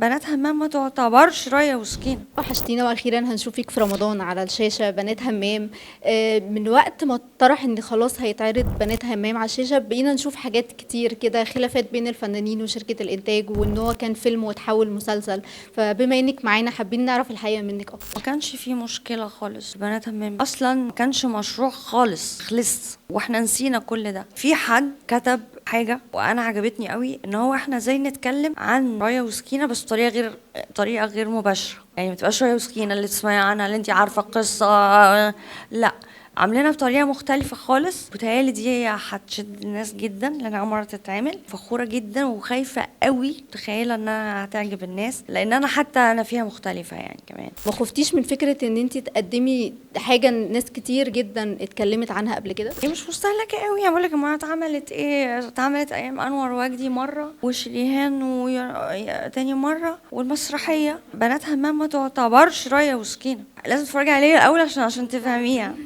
بنات همام ما تعتبرش رايه وسكينه. وحشتينا واخيرا هنشوفك في رمضان على الشاشه بنات همام. من وقت ما اتطرح ان خلاص هيتعرض بنات همام على الشاشه بقينا نشوف حاجات كتير كده، خلافات بين الفنانين وشركه الانتاج، وان هو كان فيلم وتحول مسلسل. فبما انك معانا حابين نعرف الحقيقه منك اكتر. ما كانش في مشكله خالص، بنات همام اصلا ما كانش مشروع خالص، خلص واحنا نسينا كل ده. في حد كتب حاجه وانا عجبتني قوي، ان هو احنا ازاي نتكلم عن رايه وسكينه بس طريقه غير مباشره، يعني ما تبقاش رايه وسكينه اللي تسمعي عنها اللي انت عارفه القصه، لا، عاملينها بطريقه مختلفه خالص. بتهيالي دي هتشد الناس جدا لانها اول مره تتعمل. فخوره جدا وخايفه قوي، متخيله انها هتعجب الناس، لان انا حتى انا فيها مختلفه يعني كمان. ما خفتيش من فكره ان انت تقدمي حاجه ناس كتير جدا اتكلمت عنها قبل كده؟ هي مش مستهلكه قوي، يعني بقول لك ما اتعملت ايه، اتعملت ايام انور وجدي مره وشريهان تاني مره، والمسرحيه بنات همام ما تعتبرش رايه وسكينه. لازم تتفرجي عليه الاول عشان تفهميها.